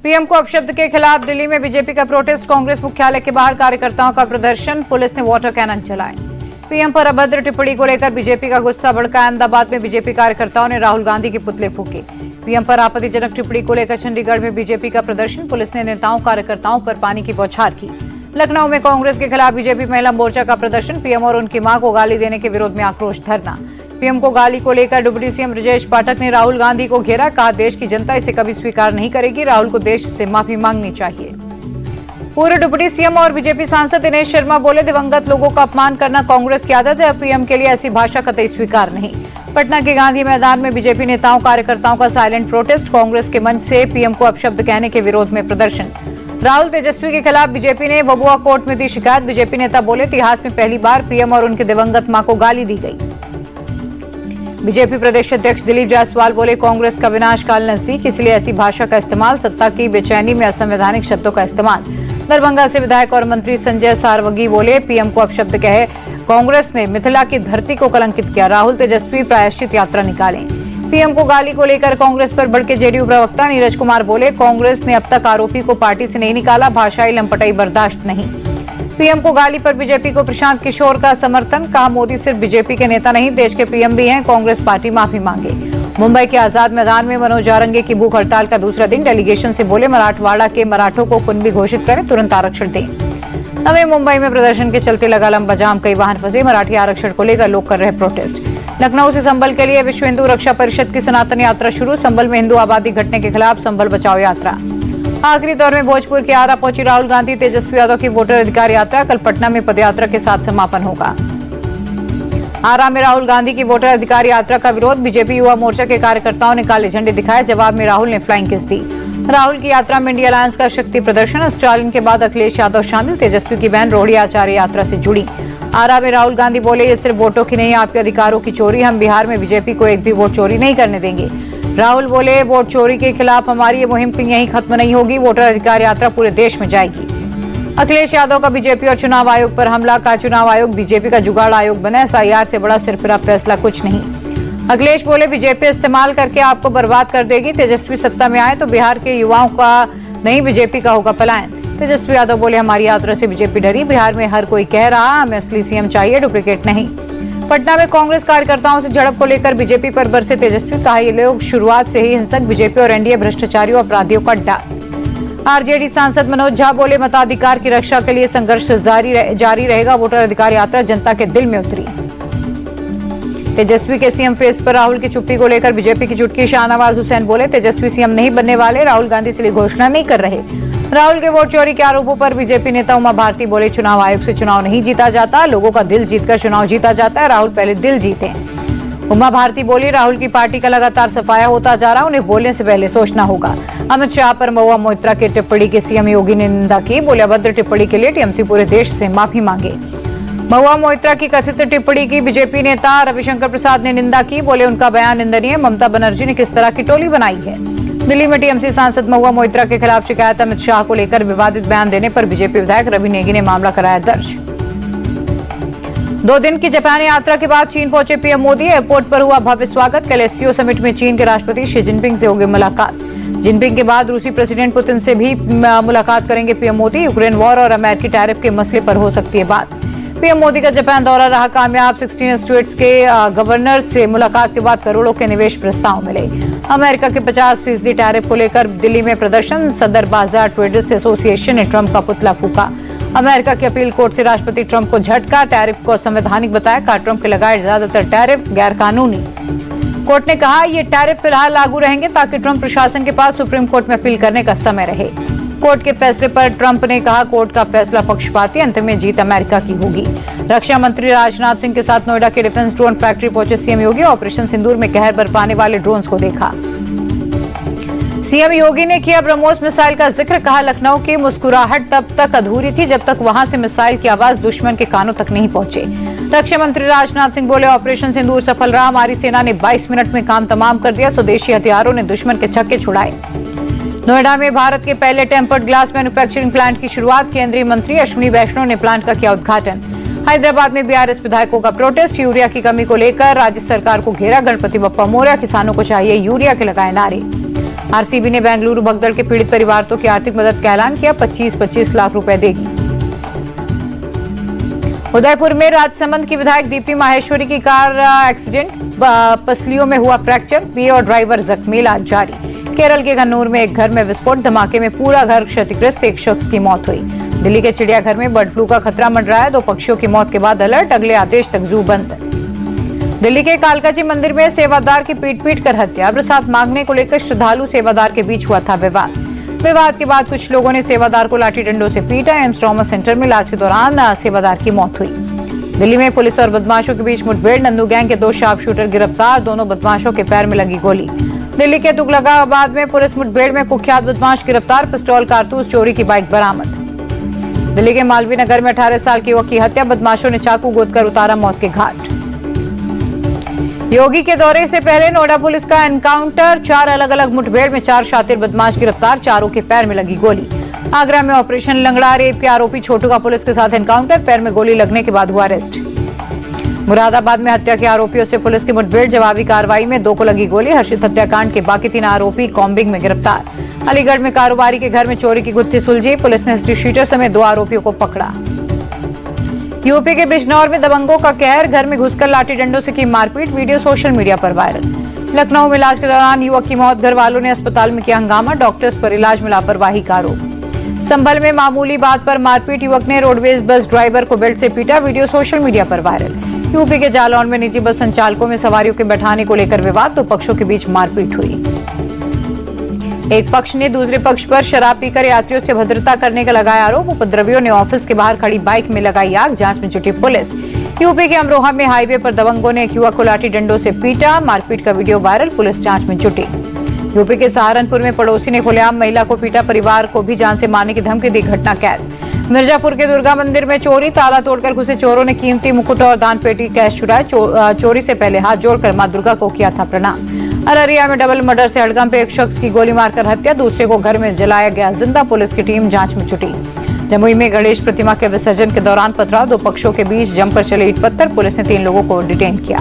PM को अपशब्द के खिलाफ दिल्ली में बीजेपी का प्रोटेस्ट, कांग्रेस मुख्यालय के बाहर कार्यकर्ताओं का प्रदर्शन, पुलिस ने वाटर कैनन चलाए। पीएम पर अभद्र टिप्पणी को लेकर बीजेपी का गुस्सा भड़का, अहमदाबाद में बीजेपी कार्यकर्ताओं ने राहुल गांधी के पुतले फूके। पीएम पर आपत्तिजनक टिप्पणी को लेकर चंडीगढ़ में बीजेपी का प्रदर्शन, पुलिस ने नेताओं कार्यकर्ताओं पर पानी की बौछार की। लखनऊ में कांग्रेस के खिलाफ बीजेपी महिला मोर्चा का प्रदर्शन, पीएम और उनकी मां को गाली देने के विरोध में आक्रोश धरना। पीएम को गाली को लेकर डिप्टी सीएम ब्रजेश पाठक ने राहुल गांधी को घेरा, कहा देश की जनता इसे कभी स्वीकार नहीं करेगी, राहुल को देश से माफी मांगनी चाहिए। पूर्व डिप्टी सीएम और बीजेपी सांसद दिनेश शर्मा बोले, दिवंगत लोगों का अपमान करना कांग्रेस की आदत है, पीएम के लिए ऐसी भाषा कतई स्वीकार नहीं। पटना के गांधी मैदान में बीजेपी नेताओं कार्यकर्ताओं का साइलेंट प्रोटेस्ट, कांग्रेस के मंच से पीएम को अपशब्द कहने के विरोध में प्रदर्शन। राहुल तेजस्वी के खिलाफ बीजेपी ने भभुआ कोर्ट में दी शिकायत, बीजेपी नेता बोले, इतिहास में पहली बार पीएम और उनके दिवंगत मां को गाली दी गई। बीजेपी प्रदेश अध्यक्ष दिलीप जायसवाल बोले, कांग्रेस का विनाश काल नजदीक, इसलिए ऐसी भाषा का इस्तेमाल, सत्ता की बेचैनी में असंवैधानिक शब्दों का इस्तेमाल। दरभंगा से विधायक और मंत्री संजय सारवगी बोले, पीएम को अपशब्द कहे कांग्रेस ने मिथिला की धरती को कलंकित किया, राहुल तेजस्वी प्रायश्चित यात्रा निकालें। पीएम को गाली को लेकर कांग्रेस पर भड़के जेडीयू प्रवक्ता नीरज कुमार बोले, कांग्रेस ने अब तक आरोपी को पार्टी से नहीं निकाला, भाषाई लंपटाई बर्दाश्त नहीं। पीएम को गाली पर बीजेपी को प्रशांत किशोर का समर्थन, कहा मोदी सिर्फ बीजेपी के नेता नहीं, देश के पीएम भी हैं, कांग्रेस पार्टी माफी मांगे। मुंबई के आजाद मैदान में मनोज जारंगे की भूख हड़ताल का दूसरा दिन, डेलीगेशन से बोले, मराठवाड़ा के मराठों को कुनबी घोषित करें, तुरंत आरक्षण दें। नवी मुंबई में प्रदर्शन के चलते लगा लंबा जाम, कई वाहन फंसे, मराठी आरक्षण को लेकर लोग कर रहे प्रोटेस्ट। लखनऊ से संभल के लिए विश्व हिंदू रक्षा परिषद की सनातन यात्रा शुरू, संभल में हिंदू आबादी घटने के खिलाफ संभल बचाओ यात्रा। आखिरी दौर में भोजपुर के आरा पहुंची राहुल गांधी, तेजस्वी यादव की वोटर अधिकार यात्रा, कल पटना में पदयात्रा के साथ समापन होगा। आरा में राहुल गांधी की वोटर अधिकार यात्रा का विरोध, बीजेपी युवा मोर्चा के कार्यकर्ताओं ने काले झंडे दिखाए, जवाब में राहुल ने फ्लाइंग किस दी। राहुल की यात्रा में इंडिया अलायंस का शक्ति प्रदर्शन, स्टालिन के बाद अखिलेश यादव शामिल, तेजस्वी की बहन रोहिणी आचार्य यात्रा से जुड़ी। आरा में राहुल गांधी बोले, ये सिर्फ वोटों की नहीं, आपके अधिकारों की चोरी, हम बिहार में बीजेपी को एक भी वोट चोरी नहीं करने देंगे। राहुल बोले, वोट चोरी के खिलाफ हमारी ये मुहिम यहीं खत्म नहीं होगी, वोटर अधिकार यात्रा पूरे देश में जाएगी। अखिलेश यादव का बीजेपी और चुनाव आयोग पर हमला, का चुनाव आयोग बीजेपी का जुगाड़ आयोग बना, एसआईआर से बड़ा सिरफिरा फैसला कुछ नहीं। अखिलेश बोले, बीजेपी इस्तेमाल करके आपको बर्बाद कर देगी, तेजस्वी सत्ता में आए तो बिहार के युवाओं का नहीं बीजेपी का होगा पलायन। तेजस्वी यादव बोले, हमारी यात्रा से बीजेपी डरी, बिहार में हर कोई कह रहा हमें असली सीएम चाहिए, डुप्लीकेट नहीं। पटना में कांग्रेस कार्यकर्ताओं से झड़प को लेकर बीजेपी पर बरसे तेजस्वी, कहा ये लोग शुरुआत से ही हिंसक, बीजेपी और एनडीए भ्रष्टाचारियों अपराधियों का अड्डा। आरजेडी सांसद मनोज झा बोले, मताधिकार की रक्षा के लिए संघर्ष जारी रहेगा, वोटर अधिकार यात्रा जनता के दिल में उतरी। तेजस्वी के सीएम फेस पर राहुल की चुप्पी को लेकर बीजेपी की चुटकी, शाहनवाज हुसैन बोले, तेजस्वी सीएम नहीं बनने वाले, राहुल गांधी इसलिए घोषणा नहीं कर रहे। राहुल के वोट चोरी के आरोपों पर बीजेपी नेता उमा भारती बोले, चुनाव आयोग से चुनाव नहीं जीता जाता, लोगों का दिल जीतकर चुनाव जीता जाता है, राहुल पहले दिल जीते। उमा भारती बोली, राहुल की पार्टी का लगातार सफाया होता जा रहा, उन्हें बोलने से पहले सोचना होगा। अमित शाह पर महुआ मोइत्रा की टिप्पणी की सीएम योगी ने निंदा की, बोले, अभद्र टिप्पणी के लिए टीएमसी पूरे देश से माफी मांगे। महुआ मोइत्रा की कथित टिप्पणी की बीजेपी नेता रविशंकर प्रसाद ने निंदा की, बोले, उनका बयान निंदनीय, ममता बनर्जी ने किस तरह की टोली बनाई है। दिल्ली में टीएमसी सांसद महुआ मोइत्रा के खिलाफ शिकायत, अमित शाह को लेकर विवादित बयान देने पर बीजेपी विधायक रवि नेगी ने मामला कराया दर्ज। 2 दिन की जापान यात्रा के बाद चीन पहुंचे पीएम मोदी, एयरपोर्ट पर हुआ भव्य स्वागत, कल एससीओ समिट में चीन के राष्ट्रपति शी जिनपिंग से होगी मुलाकात। जिनपिंग के बाद रूसी प्रेसिडेंट पुतिन से भी मुलाकात करेंगे पीएम मोदी, यूक्रेन वॉर और अमेरिकी टैरिफ के मसले पर हो सकती है बात। पीएम मोदी का जापान दौरा रहा कामयाब, 16 स्टेट्स के गवर्नर से मुलाकात के बाद करोड़ों के निवेश प्रस्ताव मिले। अमेरिका के 50% टैरिफ को लेकर दिल्ली में प्रदर्शन, सदर बाजार ट्रेडर्स एसोसिएशन ने ट्रंप का पुतला फूका। अमेरिका की अपील कोर्ट से राष्ट्रपति ट्रंप को झटका, टैरिफ को असंवैधानिक बताया, कहा ट्रंप के लगाए ज्यादातर टैरिफ गैर कानूनी। कोर्ट ने कहा ये टैरिफ फिलहाल लागू रहेंगे ताकि ट्रंप प्रशासन के पास सुप्रीम कोर्ट में अपील करने का समय रहे। कोर्ट के फैसले पर ट्रंप ने कहा, कोर्ट का फैसला पक्षपाती, अंत में जीत अमेरिका की होगी। रक्षा मंत्री राजनाथ सिंह के साथ नोएडा के डिफेंस ड्रोन फैक्ट्री पहुंचे सीएम योगी, ऑपरेशन सिंदूर में कहर बरपाने वाले ड्रोन्स को देखा। सीएम योगी ने किया ब्रह्मोस मिसाइल का जिक्र, कहा लखनऊ की मुस्कुराहट तब तक अधूरी थी जब तक वहां से मिसाइल की आवाज दुश्मन के कानों तक नहीं पहुंचे। रक्षा मंत्री राजनाथ सिंह बोले, ऑपरेशन सिंदूर सफल रहा, हमारी सेना ने 22 मिनट में काम तमाम कर दिया, स्वदेशी हथियारों ने दुश्मन के छक्के छुड़ाए। नोएडा में भारत के पहले टेम्पर्ड ग्लास मैन्युफैक्चरिंग प्लांट की शुरुआत, केंद्रीय मंत्री अश्विनी वैष्णव ने प्लांट का किया उद्घाटन। हैदराबाद में बीआरएस विधायकों का प्रोटेस्ट, यूरिया की कमी को लेकर राज्य सरकार को घेरा, गणपति बप्पा मोरया, किसानों को चाहिए यूरिया के लगाए नारे। आरसीबी ने बेंगलुरु भगदड़ के पीड़ित परिवारों की आर्थिक मदद का ऐलान किया, 25-25 लाख रुपए देगी। उदयपुर में राजसमंद की विधायक दीप्ति माहेश्वरी की कार एक्सीडेंट, पसलियों में हुआ फ्रैक्चर, पीए और ड्राइवर जख्मी, इलाज जारी। केरल के कन्नूर में एक घर में विस्फोट, धमाके में पूरा घर क्षतिग्रस्त, एक शख्स की मौत हुई। दिल्ली के चिड़ियाघर में बर्ड फ्लू का खतरा मंडराया, 2 पक्षियों की मौत के बाद अलर्ट, अगले आदेश तक जू बंद। दिल्ली के कालकाजी मंदिर में सेवादार की पीट कर हत्या, प्रसाद मांगने को लेकर श्रद्धालु सेवादार के बीच हुआ था विवाद के बाद कुछ लोगों ने सेवादार को लाठी डंडों से पीटा। एम्स ट्रॉमा सेंटर में इलाज के दौरान सेवादार की मौत हुई। दिल्ली में पुलिस और बदमाशों के बीच मुठभेड़, नन्नू गैंग के 2 शार्प शूटर गिरफ्तार, दोनों बदमाशों के पैर में लगी गोली। दिल्ली के तुगलकाबाद में पुलिस मुठभेड़ में कुख्यात बदमाश गिरफ्तार, पिस्तौल, कारतूस, चोरी की बाइक बरामद। दिल्ली के मालवीय नगर में 18 साल के युवक की हत्या, बदमाशों ने चाकू गोदकर उतारा मौत के घाट। योगी के दौरे से पहले नोएडा पुलिस का एनकाउंटर, 4 अलग अलग मुठभेड़ में 4 शातिर बदमाश गिरफ्तार, चारों के पैर में लगी गोली। आगरा में ऑपरेशन लंगड़ा रेप के आरोपी छोटू का पुलिस के साथ एनकाउंटर, पैर में गोली लगने के बाद हुआ अरेस्ट। मुरादाबाद में हत्या के आरोपियों से पुलिस की मुठभेड़, जवाबी कार्रवाई में 2 को लगी गोली। हर्षित हत्याकांड के बाकी 3 आरोपी कॉम्बिंग में गिरफ्तार। अलीगढ़ में कारोबारी के घर में चोरी की गुत्थी सुलझी, पुलिस ने हिस्ट्री शीटर समेत 2 आरोपियों को पकड़ा। यूपी के बिजनौर में दबंगों का कहर, घर में घुसकर लाठी डंडों से की मारपीट, वीडियो सोशल मीडिया पर वायरल। लखनऊ में इलाज के दौरान युवक की मौत, घर वालों ने अस्पताल में किया हंगामा, डॉक्टर्स पर इलाज में लापरवाही का आरोप। संभल में मामूली बात पर मारपीट, युवक ने रोडवेज बस ड्राइवर को बेल्ट से पीटा, वीडियो सोशल मीडिया पर वायरल। यूपी के जालौन में निजी बस संचालकों में सवारियों के बैठाने को लेकर विवाद, 2 पक्षों के बीच मारपीट हुई। एक पक्ष ने दूसरे पक्ष पर शराब पीकर यात्रियों से अभद्रता करने का लगाया आरोप, उपद्रवियों ने ऑफिस के बाहर खड़ी बाइक में लगाई आग, जांच में जुटी पुलिस। यूपी के अमरोहा में हाईवे पर दबंगों ने एक युवक को लाठी डंडों से पीटा, मारपीट का वीडियो वायरल, पुलिस जांच में जुटी। यूपी के सहारनपुर में पड़ोसी ने खुलेआम महिला को पीटा, परिवार को भी जान से मारने की धमकी दी, घटना कैद। मिर्जापुर के दुर्गा मंदिर में चोरी, ताला तोड़कर घुसे चोरों ने कीमती मुकुट और दान पेटी कैश चुराए, चोरी से पहले हाथ जोड़कर मां दुर्गा को किया था प्रणाम। अररिया में डबल मर्डर से हड़कंप पे एक शख्स की गोली मारकर हत्या, दूसरे को घर में जलाया गया जिंदा, पुलिस की टीम जांच में जुटी। जमुई में गणेश प्रतिमा के विसर्जन के दौरान पथराव, 2 पक्षों के बीच जमकर चले ईंट पत्थर, पुलिस ने 3 लोगों को डिटेन किया।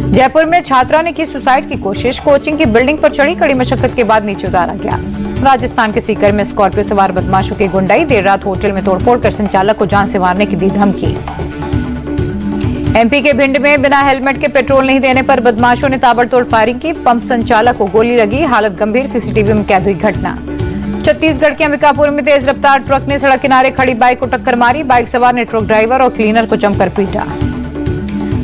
जयपुर में छात्रा ने की सुसाइड की कोशिश, कोचिंग की बिल्डिंग पर चढ़ी, कड़ी मशक्कत के बाद नीचे उतारा गया। राजस्थान के सीकर में स्कॉर्पियो सवार बदमाशों की गुंडाई, देर रात होटल में तोड़फोड़ कर संचालक को जान से मारने की दी धमकी। एमपी के भिंड में बिना हेलमेट के पेट्रोल नहीं देने पर बदमाशों ने ताबड़तोड़ फायरिंग की, पंप संचालक को गोली लगी, हालत गंभीर, सीसीटीवी में कैद हुई घटना। छत्तीसगढ़ के अंबिकापुर में तेज रफ्तार ट्रक ने सड़क किनारे खड़ी बाइक को टक्कर मारी, बाइक सवार ने ट्रक ड्राइवर और क्लीनर को जमकर पीटा।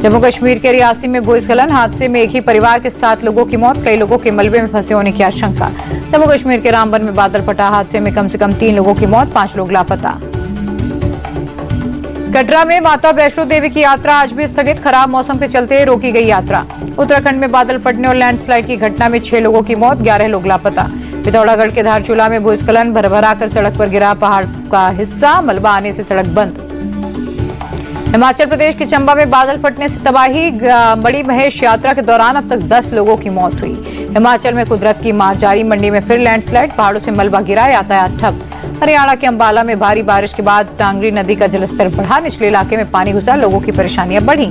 जम्मू कश्मीर के रियासी में भूस्खलन, हादसे में एक ही परिवार के 7 लोगों की मौत, कई लोगों के मलबे में फंसे होने की आशंका। जम्मू कश्मीर के रामबन में बादल फटा, हादसे में कम से कम 3 लोगों की मौत, 5 लोग लापता। कटरा में माता वैष्णो देवी की यात्रा आज भी स्थगित, खराब मौसम के चलते रोकी गई यात्रा। उत्तराखंड में बादल फटने और लैंडस्लाइड की घटना में 6 लोगों की मौत, 11 लोग लापता। पिथौरागढ़ के धारचूला में भूस्खलन, भरभरा कर सड़क पर गिरा पहाड़ का हिस्सा, मलबा आने से सड़क बंद। हिमाचल प्रदेश के चंबा में बादल फटने से तबाही, बड़ी महेश यात्रा के दौरान अब तक 10 लोगों की मौत हुई। हिमाचल में कुदरत की मार जारी, मंडी में फिर लैंडस्लाइड, पहाड़ों से मलबा गिरा, यातायात ठप। हरियाणा के अंबाला में भारी बारिश के बाद टांगरी नदी का जलस्तर बढ़ा, निचले इलाके में पानी घुसा, लोगों की परेशानियां बढ़ी।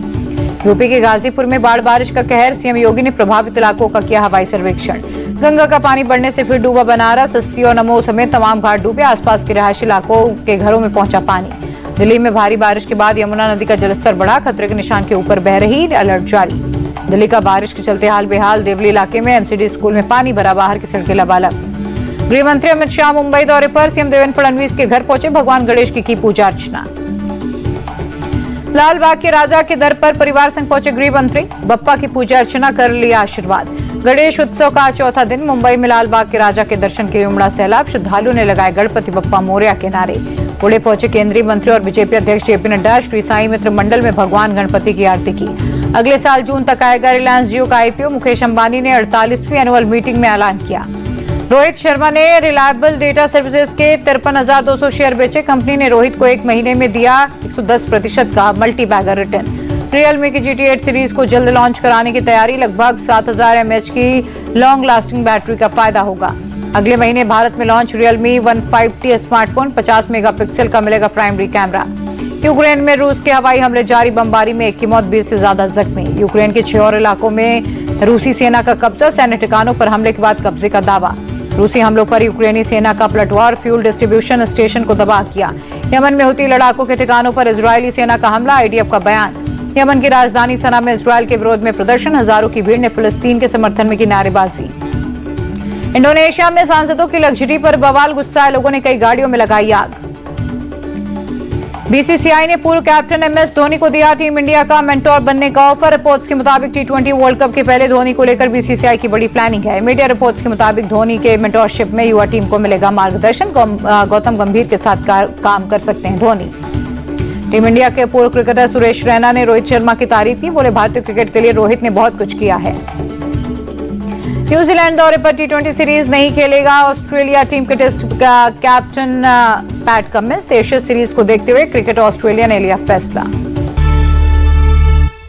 यूपी के गाजीपुर में बाढ़ बारिश का कहर, सीएम योगी ने प्रभावित इलाकों का किया हवाई सर्वेक्षण। गंगा का पानी बढ़ने से फिर डूबा बनारस, अस्सी और नमो समेत तमाम घाट डूबे, आसपास के रिहायशी इलाकों के घरों में पहुंचा पानी। दिल्ली में भारी बारिश के बाद यमुना नदी का जलस्तर बढ़ा, खतरे के निशान के ऊपर बह रही, अलर्ट जारी। दिल्ली का बारिश के चलते हाल बेहाल, देवली इलाके में एमसीडी स्कूल में पानी भरा, बाहर की सड़कें लबालब। गृह मंत्री अमित शाह मुंबई दौरे पर, सीएम देवेंद्र फडणवीस के घर पहुंचे, भगवान गणेश की पूजा अर्चना। लाल बाग के राजा के दर पर परिवार संग पहुंचे गृह मंत्री, बप्पा की पूजा अर्चना कर लिया आशीर्वाद। गणेश उत्सव का 4था दिन, मुंबई में लाल बाग के राजा के दर्शन के लिए उमड़ा सैलाब, श्रद्धालुओं ने लगाए गणपति बप्पा मोरया के नारे। पुणे पहुंचे केंद्रीय मंत्री और बीजेपी अध्यक्ष जेपी नड्डा, श्री साई मित्र मंडल में भगवान गणपति की आरती की। अगले साल जून तक आएगा रिलायंस जियो का आईपीओ, मुकेश अंबानी ने 48वीं एनुअल मीटिंग में ऐलान किया। रोहित शर्मा ने रिलायबल डेटा सर्विसेज के 53,200 शेयर बेचे, कंपनी ने रोहित को 1 महीने में दिया 110% का मल्टी बैगर रिटर्न। रियलमी की GT8 सीरीज को जल्द लॉन्च कराने की तैयारी, लगभग 7000 mAh की लॉन्ग लास्टिंग बैटरी का फायदा होगा। अगले महीने भारत में launch Realme 150T smartphone, 50 megapixel का मिलेगा प्राइमरी कैमरा। यूक्रेन में रूस के हवाई हमले जारी, बमबारी में 1 की मौत, 20 से ज्यादा जख्मी। यूक्रेन के 6 और इलाकों में रूसी सेना का कब्जा, सैन्य ठिकानों पर हमले के बाद कब्जे का दावा। रूसी हमलों पर यूक्रेनी सेना का पलटवार, फ्यूल डिस्ट्रीब्यूशन स्टेशन को तबाह किया। यमन में हुती लड़ाकों के ठिकानों पर इजरायली सेना का हमला, आईडीएफ का बयान। यमन की राजधानी सना में इजरायल के विरोध में प्रदर्शन, हजारों की भीड़ ने फिलिस्तीन के समर्थन में की नारेबाजी। इंडोनेशिया में सांसदों की लग्जरी पर बवाल, गुस्साए लोगों ने कई गाड़ियों में लगाई आग। बीसीसीआई ने पूर्व कैप्टन एमएस धोनी को दिया टीम इंडिया का मेंटोर बनने का ऑफर। रिपोर्ट्स के मुताबिक टी20 वर्ल्ड कप के पहले धोनी को लेकर बीसीसीआई की बड़ी प्लानिंग है। मीडिया रिपोर्ट्स के मुताबिक धोनी के मेंटोरशिप में युवा टीम को मिलेगा मार्गदर्शन। गौतम गंभीर के साथ काम कर सकते हैं धोनी। टीम इंडिया के पूर्व क्रिकेटर सुरेश रैना ने रोहित शर्मा की तारीफ की, बोले भारतीय क्रिकेट के लिए रोहित ने बहुत कुछ किया है। न्यूजीलैंड दौरे पर टी20 सीरीज नहीं खेलेगा ऑस्ट्रेलिया टीम के test captain Pat Cummins. Ashes series को देखते हुए क्रिकेट ऑस्ट्रेलिया ने लिया फैसला।